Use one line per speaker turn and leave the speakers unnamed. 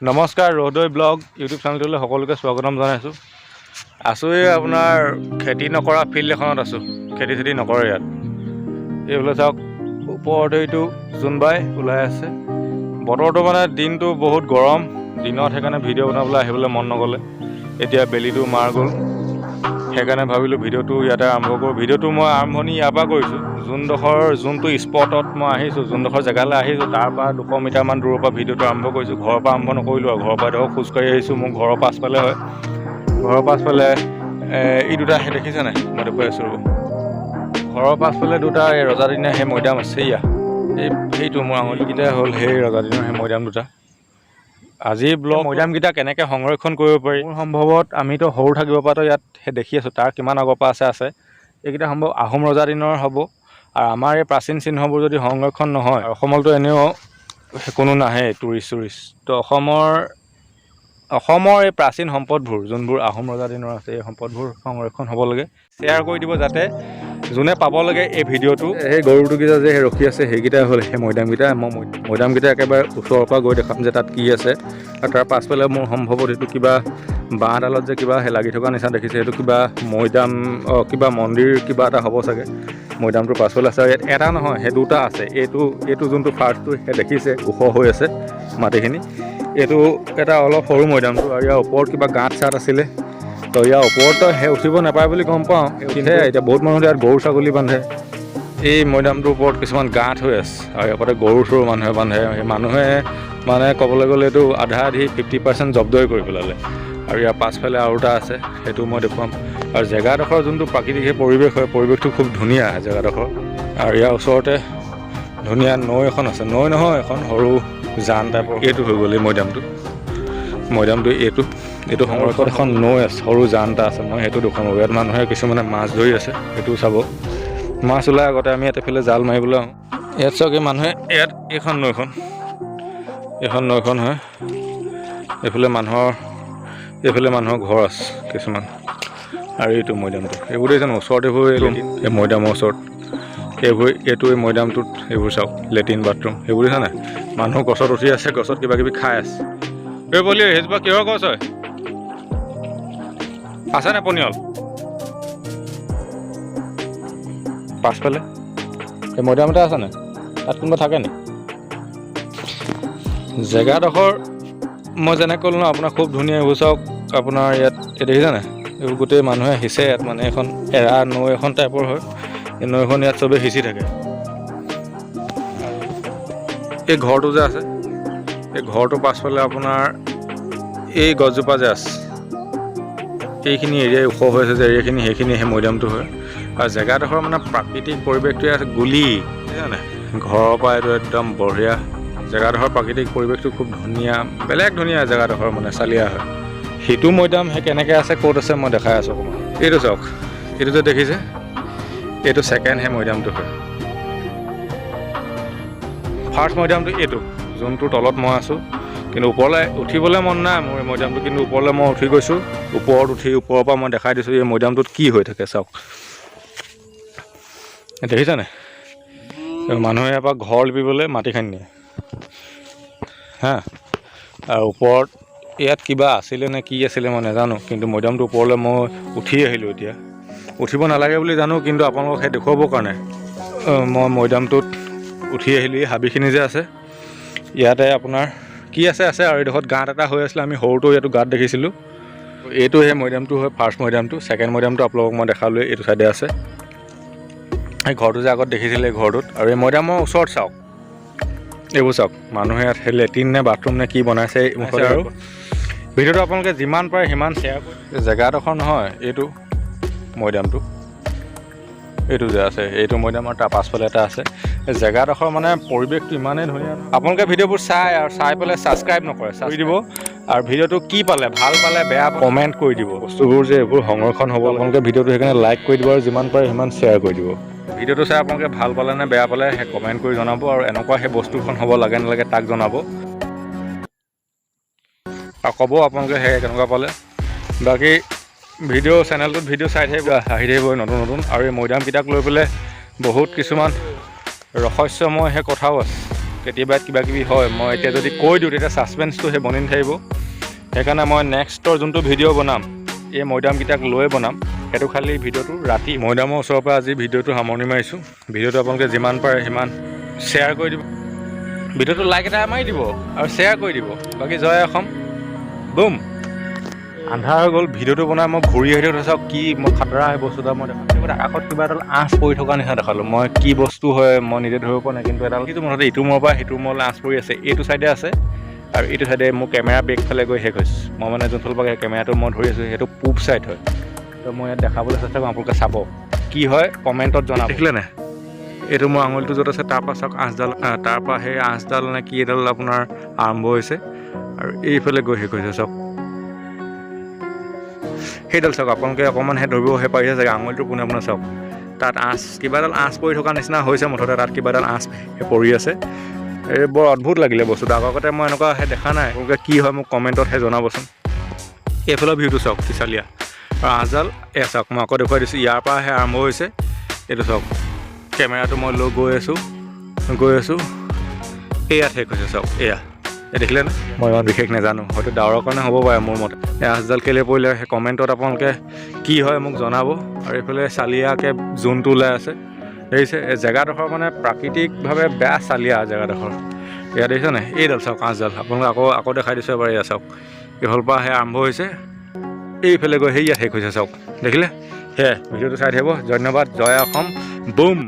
নমস্কাৰ Rohdoi blog YouTube চেনেলটোলৈ সকলোকে স্বাগতম জনাইছোঁ। আছোঁ এই আপোনাৰ খেতি নকৰা ফিল্ড এখনত আছোঁ। খেতি চেতি নকৰে ইয়াত। এইফালে চাওক ওপৰত এইটো জোনবাই ওলাই আছে। বতৰটো মানে দিনটো বহুত গৰম দিনত, সেইকাৰণে ভিডিঅ' বনাবলৈ আহিবলৈ মন নগ'লে। এতিয়া বেলিটো মাৰ গ'ল, সেইকাৰণে ভাবিলোঁ ভিডিঅ'টো ইয়াতে আৰম্ভ কৰোঁ। ভিডিঅ'টো মই আৰম্ভণি ইয়াৰ পৰা কৰিছোঁ। যোনটো স্পটত মই আহিছোঁ, যোনডোখৰ জেগালৈ আহিছোঁ, তাৰ পৰা 200 মিটাৰমান দূৰৰ পৰা ভিডিঅ'টো আৰম্ভ কৰিছোঁ। ঘৰৰ পৰা আৰম্ভ নকৰিলোঁ আৰু ঘৰৰ পৰা ধৰক খোজকাঢ়ি আহিছোঁ। মোৰ ঘৰৰ পাছফালে হয়। ঘৰৰ পাছফালে এই দুটা সেই দেখিছে নাই? মই দেখুৱাই আছোঁ ৰ'ব। ঘৰৰ পাছফালে দুটা এই ৰজাদিনীয়া সেই মৈদাম আছে। সেইটো মোৰ আঙুলিকেইটাই হ'ল সেই ৰজাদিনীয়া সেই মৈদাম দুটা। আজিৰ ব্লগ মৈদামকেইটা কেনেকৈ সংৰক্ষণ কৰিব পাৰি, মোৰ সম্ভৱত আমিতো সৰু থাকিব পৰাতো ইয়াত সেই দেখি আছোঁ। তাৰ কিমান আগৰ পৰা আছে এইকেইটা সম্ভৱ আহোম ৰজা দিনৰ হ'ব। আৰু আমাৰ এই প্ৰাচীন চিহ্নবোৰ যদি সংৰক্ষণ নহয়, অসমতো এনেও কোনো নাহে টুৰিষ্ট। তো অসমৰ এই প্ৰাচীন সম্পদবোৰ যোনবোৰ আহোম ৰজা দিনৰ আছে, এই সম্পদবোৰ সংৰক্ষণ হ'ব লাগে। শ্বেয়াৰ কৰি দিব যাতে যোনে পাব লাগে এই ভিডিঅ'টো। সেই গৰুটোকেইটা যে ৰখি আছে সেইকেইটাই হ'ল সেই মৈদামকেইটা। মই মৈদামকেইটা একেবাৰে ওচৰৰ পৰা গৈ দেখাম যে তাত কি আছে। আৰু তাৰ পাছফালে মোৰ সম্ভৱত এইটো কিবা বাঁহডালত যে কিবা লাগি থকা নিচিনা দেখিছে, সেইটো কিবা মৈদাম কিবা মন্দিৰ কিবা এটা হ'ব চাগে। মৈদামটোৰ পাছফালে আছে। ইয়াত এটা নহয়, সেই দুটা আছে। এইটো যোনটো ফাৰ্ষ্টটো সেই দেখিছে ওখ হৈ আছে মাটিখিনি, এইটো এটা অলপ সৰু মৈদামটো। আৰু ইয়াৰ ওপৰত কিবা গাঁত চাত আছিলে, তো ইয়াৰ ওপৰতো সেই উঠিব নাপায় বুলি গম পাওঁ। কিন্তু এতিয়া বহুত মানুহে ইয়াত গৰু ছাগলী বান্ধে। এই মৈদামটোৰ ওপৰত কিছুমান গাঁত হৈ আছে, আৰু ইয়াতে গৰু চৰু মানুহে বান্ধে। সেই মানুহে মানে ক'বলৈ গ'লে এইটো আধা আধি 50% জব্দই কৰি পেলালে। আৰু ইয়াৰ পাছফালে আৰু এটা আছে, সেইটো মই দেখুৱাম। আৰু জেগাডোখৰ যোনটো প্ৰাকৃতিক সেই পৰিৱেশ হয়, পৰিৱেশটো খুব ধুনীয়া জেগাডোখৰ। আৰু ইয়াৰ ওচৰতে ধুনীয়া নৈ এখন আছে। নৈ নহয়, এখন সৰু জান টাইপৰ। এইটো হৈ গ'ল এই মৈদামটো এইটো সংৰক্ষণ এখন নৈ আছে, সৰু জান এটা আছে। মই সেইটো দেখুৱাম। ইয়াত মানুহে কিছুমানে মাছ ধৰি আছে, সেইটোও চাব। মাছ ওলাই আগতে আমি ইয়াত এইফালে জাল মাৰিবলৈ আহোঁ। ইয়াত চাওক এই মানুহে এইখন নৈখন হয়। এইফালে মানুহৰ ঘৰ আছে কিছুমান। আৰু এইটো মৈদামটো, এইবোৰ দেখিছে ওচৰত এইবোৰ এই মৈদামৰ ওচৰত এইটো এই মৈদামটোত এইবোৰ চাওক লেট্ৰিন বাথৰুম সেইবোৰ দেখিছে নাই? মানুহ গছত উঠি আছে, গছত কিবা কিবি খাই আছে। এই বলি সেইজোপা কিহৰ গছ হয়? আছেনে পনিয়ল পাছফালে? এই মৈদাম এটা আছেনে? তাত কোনোবা থাকে নি? জেগাডোখৰ মই যেনেকৈ ক'লোঁ ন আপোনাক, খুব ধুনীয়া। এইবোৰ চাওক আপোনাৰ ইয়াত দেখিছে নাই? এইবোৰ গোটেই মানুহে সিঁচে ইয়াত। মানে এখন এৰা নৈ এখন টাইপৰ হয়। এই নৈখন ইয়াত চবেই সিঁচি থাকে। এই ঘৰটো যে আছে, এই ঘৰটোৰ পাছফালে আপোনাৰ এই গছজোপা যে আছে, এইখিনি এৰিয়াই ওখ হৈ আছে যে এৰিয়াখিনি, সেইখিনি সেই মৈদামটো হয়। আৰু জেগাডোখৰ মানে প্ৰাকৃতিক পৰিৱেশটোৱে আছে গুলি, বুজিছানে? ঘৰৰ পৰা এইটো একদম বঢ়িয়া। জেগাডোখৰ প্ৰাকৃতিক পৰিৱেশটো খুব ধুনীয়া, বেলেগ ধুনীয়া জেগাডোখৰ মানে চালিয়া হয়। সিটো মৈদাম সেই কেনেকৈ আছে, ক'ত আছে মই দেখাই আছোঁ অকণমান। এইটো চাওক, এইটো যে দেখিছে, এইটো ছেকেণ্ড সেই মৈদামটো হয়। ফাৰ্ষ্ট মৈদামটো এইটো, যোনটোৰ তলত মই আছোঁ। কিন্তু ওপৰলৈ উঠিবলৈ মন নাই মোৰ এই মৈদামটো, কিন্তু ওপৰলৈ মই উঠি গৈছোঁ। ওপৰৰ পৰা মই দেখাই দিছোঁ এই মৈদামটোত কি হৈ থাকে চাওক। দেখিছেনে? মানুহে ইয়াৰ পৰা ঘৰ লিপিবলৈ মাটি খান্দি নিয়ে হা। আৰু ওপৰত ইয়াত কিবা আছিলে নে কি আছিলে মই নাজানো, কিন্তু মৈদামটোৰ ওপৰলৈ মই উঠি আহিলোঁ। এতিয়া উঠিব নালাগে বুলি জানো, কিন্তু আপোনালোকক সেই দেখুৱাবৰ কাৰণে মই মৈদামটোত উঠি আহিলোঁ। এই হাবিখিনি যে আছে, ইয়াতে আপোনাৰ কি আছে আৰু এইডোখৰত গাঁত এটা হৈ আছিলে। আমি সৰুটো এইটো গাঁত দেখিছিলোঁ। এইটো সেই মৈদামটো হয়, ফাৰ্ষ্ট মৈদামটো। ছেকেণ্ড মৈদামটো আপোনালোকক মই দেখালোঁ, এইটো চাইডে আছে। এই ঘৰটো যে আগত দেখিছিলে এই ঘৰটোত। আৰু এই মৈদামৰ ওচৰত চাওক, এইবোৰ চাওক মানুহে ইয়াত সেই লেট্ৰিন নে বাথৰুম নে কি বনাইছে মুখতে। আৰু ভিডিঅ'টো আপোনালোকে যিমান পাৰে সিমান শ্বেয়াৰ কৰি। জেগাডোখৰ নহয় এইটো মৈদামটো, এইটো যে আছে এইটো মৈদামৰ তাৰ পাছফালে এটা আছে। এই জেগাডোখৰ মানে পৰিৱেশটো ইমানেই ধুনীয়া। আপোনালোকে ভিডিঅ'বোৰ চাই পেলাই ছাবস্ক্ৰাইব নকৰে, কৰি দিব। আৰু ভিডিঅ'টো কি পালে, ভাল পালে বেয়া কমেণ্ট কৰি দিব। বস্তুবোৰ যে এইবোৰ সংৰক্ষণ হ'ব, আপোনালোকে ভিডিঅ'টো সেইকাৰণে লাইক কৰি দিব আৰু যিমান পাৰে সিমান শ্বেয়াৰ কৰি দিব। ভিডিঅ'টো চাই আপোনালোকে ভাল পালে নে বেয়া পালে সেই কমেণ্ট কৰি জনাব। আৰু এনেকুৱা সেই বস্তুখন হ'ব লাগে নালাগে তাক জনাব। আৰু ক'ব আপোনালোকে সেই কেনেকুৱা পালে। বাকী চেনেলটোত ভিডিঅ' চাই থাকিব, আহি থাকিব নতুন। আৰু এই মৈদামকেইটাক লৈ পেলাই বহুত কিছুমান ৰহস্যময় সেই কথাও আছে। কেতিয়াবা কিবা কিবি হয়, মই এতিয়া যদি কৈ দিওঁ তেতিয়া ছাছপেন্সটো সেই বনি নাথাকিব। সেইকাৰণে মই নেক্সটৰ যোনটো ভিডিঅ' বনাম এই মৈদামকেইটাক লৈ বনাম, সেইটো খালি ভিডিঅ'টো ৰাতি মৈদামৰ ওচৰৰ পৰা আজি ভিডিঅ'টো সামৰণি মাৰিছোঁ। ভিডিঅ'টো আপোনালোকে যিমান পাৰে সিমান শ্বেয়াৰ কৰি দিব, ভিডিঅ'টো লাইক এটা মাৰি দিব আৰু শ্বেয়াৰ কৰি দিব। বাকী জয় অসম, বুম। আন্ধাৰ হৈ গ'ল, ভিডিঅ'টো বনাই মই ঘূৰি আহি থাকোঁ, চাওক কি মই খাতৰা সেই বস্তু এটা মই দেখালোঁ। আগত কিবা এডাল আঁচ পৰি থকা নিচিনা দেখালোঁ, মই কি বস্তু হয় মই নিজে ধৰিব পৰা নাই, কিন্তু এডাল কিন্তু মুঠতে ইটো মূৰৰ পৰা সিটো মূৰলৈ আঁচ পৰি আছে। এইটো ছাইডে আছে আৰু এইটো ছাইডে মোৰ কেমেৰা বেক ফালে গৈ শেষ হৈছে। মই মানে যোনফালৰ পৰা কেমেৰাটো মই ধৰি আছোঁ সেইটো পূব ছাইড হয়। তো মই ইয়াত দেখাবলৈ চেষ্টা কৰিম, আপোনালোকে চাব কি হয় কমেণ্টত জনাব। দেখিলে নাই, এইটো মোৰ আঙুলিটো য'ত আছে তাৰপৰা চাওক আঁচডাল, তাৰপৰা সেই আঁচডাল নে কি এডাল আপোনাৰ আৰম্ভ হৈছে আৰু এইফালে গৈ শেষ হৈছে। চাওক সেইডাল চাওক, আপোনালোকে অকণমান সেই ধৰিবহে পাৰিছে চাগে আঙুলিটো পোনে পোনে চাওক, তাত আঁচ কিবা এডাল আঁচ পৰি থকা নিচিনা হৈছে, মুঠতে তাত কিবা এডাল আঁচ পৰি আছে। এই বৰ অদ্ভুত লাগিলে বস্তুটো, আগতে মই এনেকুৱা দেখা নাই। আপোনালোকে কি হয় মোক কমেণ্টতহে জনাবচোন। এইফালৰ ভিউটো চাওক পিছালীয়া আৰু আঁচডাল এয়া চাওক, মই আকৌ দেখুৱাই দিছোঁ, ইয়াৰ পৰাহে আৰম্ভ হৈছে। এইটো চাওক, কেমেৰাটো মই লৈ গৈ আছোঁ, এয়াত শেষ হৈছে চাওক। এয়া দেখিলেনে, মই ইমান বিশেষ নাজানো, হয়তো ডাৱৰৰ কাৰণে হ'ব পাৰে মোৰ মতে। এই আঁচডাল কেলৈ পৰিলে সেই কমেণ্টত আপোনালোকে কি হয় মোক জনাব। আৰু এইফালে চালিয়াকৈ জোনটো ওলাই আছে, দেখিছে এই জেগাডোখৰ মানে প্ৰাকৃতিকভাৱে বেয়া চালিয়া জেগাডোখৰ। এয়া দেখিছে নাই, এইডাল চাওক আঁচডাল, আপোনালোকে আকৌ দেখাই দিছোঁ এবাৰ। এয়া চাওক, এইফালৰ পৰা সেই আৰম্ভ হৈছে, এইফালে গৈ সেই ইয়াত শেষ হৈছে চাওক, দেখিলে। সেয়াই ভিডিঅ'টো চাই থাকিব, ধন্যবাদ, জয় অসম, বুম।